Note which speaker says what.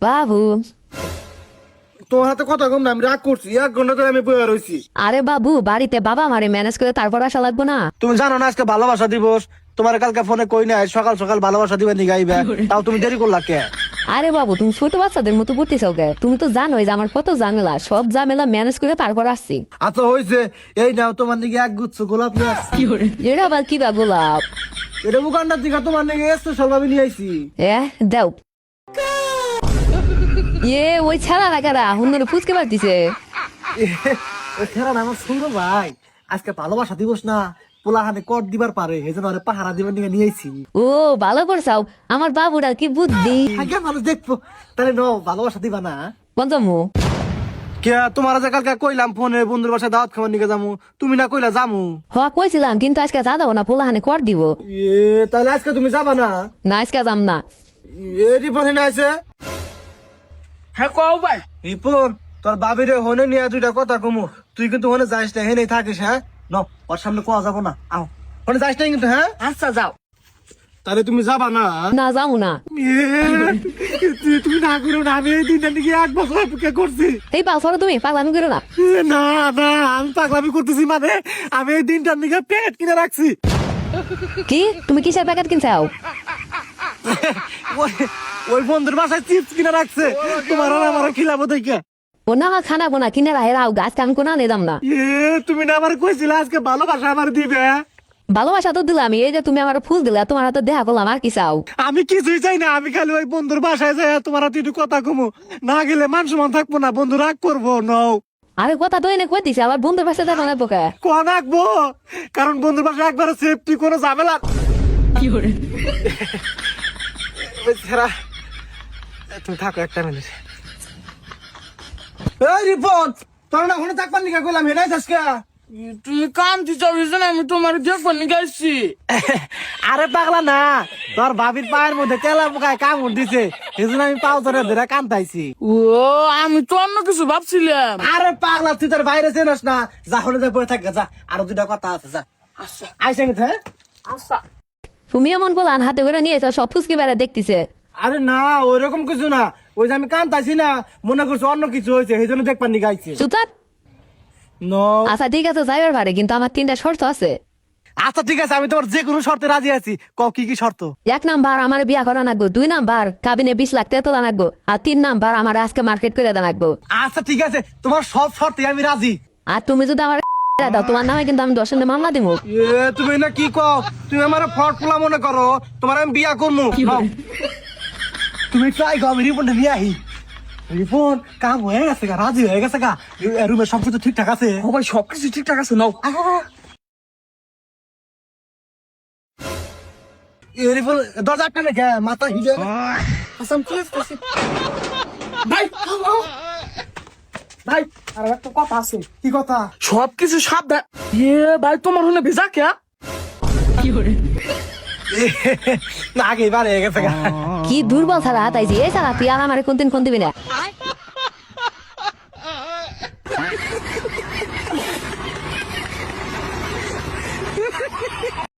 Speaker 1: বাবু।
Speaker 2: তোর হাতে কথা কম না, আমি রাগ করছি, 1 ঘন্টা ধরে আমি বয়ে রয়েছি।
Speaker 1: আরে বাবু, বাড়িতে বাবা মারে ম্যানেজ করে তারপর আসা লাগবো না?
Speaker 2: তুমি জানো না আজকে ভালোবাসা দিবস? তোমার কালকে ফোনে কই নাই সকাল সকাল ভালোবাসা দিবেন নি গাইবে, তাও তুমি দেরি করলা কে?
Speaker 1: আরে বাবু, তুমি ছোট বাচ্চাদের মতো করতেছ কে? তুমি তো জানোই যে আমার কত ঝামেলা, সব ঝামেলা ম্যানেজ করে তারপর আসছি।
Speaker 2: আচ্ছা হয়েছে, এই নাও তোমার দিকে 1 গুচ্ছ গোলাপ নিয়ে আসছি।
Speaker 1: এটা আবার কি বা গোলাপ?
Speaker 2: এটা বুকান্ডার দিকে তোমার দিকে স্পেশাল ভাবে নিয়ে আইছি।
Speaker 1: দাও। ওই ছাড়া রাখারা হুন্নরে ফুচকে পারতিছে।
Speaker 2: ফেরান আমার সুন্দর ভাই, আজকে ভালোবাসা দিবস না, পোলা হাতে কট দিবার পারে, এই জন্য পাহারা দিবার দিকে নিয়ে আইছি।
Speaker 1: ও ভালো করছাও, আমার বাবুরা কি বুদ্ধি।
Speaker 2: আগে মানুষ দেখবো, তাহলে নো ভালোবাসা দিবা না?
Speaker 1: পঞ্চমু
Speaker 2: কে তোমার যে কালকে কইলাম ফোনে বন্ধুর বাসায় দাওয়াত খাবার নিকে যামু, তুমি না কইলা যামু।
Speaker 1: কইছিলাম, কিন্তু আজকে যা যাবো না, পোলাহানে কর দিব
Speaker 2: তাহলে আজকে তুমি যাবা না?
Speaker 1: না, আজকে যাম না।
Speaker 2: রিপন এনে আছে।
Speaker 3: হ্যাঁ কও ভাই।
Speaker 2: রিপন, তোর বাবিরে হনে নিয়ে 2টা কথা কমু, তুই কিন্তু হনে যাইস না, হেনেই থাকিস। হ্যাঁ ন, ওর সামনে কোয়া যাবো না, আও হনে যাইস না কিন্তু। হ্যাঁ
Speaker 3: আচ্ছা যাও।
Speaker 2: তাহলে তুমি যাবা না?
Speaker 1: না, যাবো না।
Speaker 2: তুমি না করো না, আমি এই দিনটা নিয়ে 1 বছর অপেক্ষা করছি।
Speaker 1: এই পাঁচশো তুমি পাগলামি করো না।
Speaker 2: না না, আমি পাগলামি করতেছি মানে, আমি এই দিনটার নিয়ে প্যাকেট কিনে রাখছি।
Speaker 1: কি তুমি কিসের প্যাকেট কিনছাও?
Speaker 2: ওই বন্ধুর বাসায় চিপস কিনে রাখছে, তোমার আর আমার খিলাবো দেখে।
Speaker 1: ও না, খানা বোনা কিনে রাহেরাও, গাছ কাম কোনা নিলাম না।
Speaker 2: তুমি না আমার কইছিলে আজকে ভালোবাসা আমার দিবে।
Speaker 1: ভালোবাসা তো দিলাম, এই যে তুমি আমার ফুল দিলা, তোমার হাতে দেখা করলাম, আর কি চাও?
Speaker 2: আমি কিছুই চাই না, আমি খালি ওই বন্ধুর বাসায় যাই তোমার হাতে একটু কথা কমু, না গেলে মান সম্মান থাকবো না, বন্ধু রাগ করবো। নও
Speaker 1: আরে কথা তো এনে কই দিছে, আবার বন্ধুর পাশে দেখা না পোকা।
Speaker 2: কোন আঁকবো, কারণ বন্ধুর বাসায় একবার সেফটি কোনো ঝামেলা। তুমি থাকো 1 মিনিট। এই রিপন, তোর না ওখানে থাকবার নিকা কইলাম, হেনাই আজকে।
Speaker 3: তুমি কাম দিচ্ছ আমি তোমার দেখবো নি গাইছি।
Speaker 2: আরে পাগলা না, তোর ভাবির পায়ের মধ্যে তেলা পোকায় কামড় দিছে, এই জন্য আমি পাও ধরে ধরে কান্দাইছি।
Speaker 3: ও আমি তো অন্য কিছু ভাবছিলাম।
Speaker 2: আরে পাগলা, তুই তোর বাইরে চেনস না, যা হলে যা বয়ে থাক যা, আরো 2টা কথা আছে যা।
Speaker 3: আচ্ছা
Speaker 2: আইসা গেছে। হ্যাঁ
Speaker 3: আচ্ছা।
Speaker 1: তুমি এমন বলান হাতে করে নিয়ে এসো, সব ফুসকি বেড়া দেখতেছে।
Speaker 2: আরে না, ওইরকম কিছু না, ওই যে আমি কান্দাইছি না, মনে করছি অন্য কিছু হয়েছে, এই জন্য দেখবার নিকে আইছে।
Speaker 1: সুতার।
Speaker 2: নো
Speaker 1: আচ্ছা ঠিক আছে, যাইবার পারে, কিন্তু আমার 3টা শর্ত আছে।
Speaker 2: আচ্ছা ঠিক আছে, আমি তোমার যে কোনো শর্তে রাজি আছি, কও কি কি শর্ত?
Speaker 1: 1 নাম্বার আমার বিয়া করা লাগবো, 2 নাম্বার কাবিনে 20 লাখ টাকা তোলা লাগবো, আর 3 নাম্বার আমার আজকে মার্কেট করে দেওয়া লাগবো।
Speaker 2: আচ্ছা ঠিক আছে, তোমার সব শর্তে আমি রাজি।
Speaker 1: আর তুমি যদি আমার দাও, তোমার নামে কিন্তু আমি 10 মামলা দিব।
Speaker 2: তুমি না কি কও, তুমি আমার ফট পোলা মনে করো, তোমার আমি বিয়া করবো। নাও। তুমি ট্রাই করো, আমি রিপনটা নিয়ে আহি। রিপন কাম হয়ে গেছে গা, রাজি হয়ে গেছে গা, রুমের সবকিছু ঠিকঠাক আছে।
Speaker 3: ও ভাই সবকিছু ঠিকঠাক আছে নাও।
Speaker 2: রিপন দরজা আটকা রেখে মাথা হিলে। আসাম প্লিজ।
Speaker 3: ভাই
Speaker 2: ভাই আর একটা কথা আছে। কি কথা?
Speaker 3: সবকিছু সাবধান। ভাই তোমার হলে ভেজা কে?
Speaker 2: না আগে এবার হয়ে গেছে গা।
Speaker 1: কি দুর্বল ছাড়া হাতাইছি, এই ছাড়া তুই আর আমার কোনদিন ফোন দিবি না।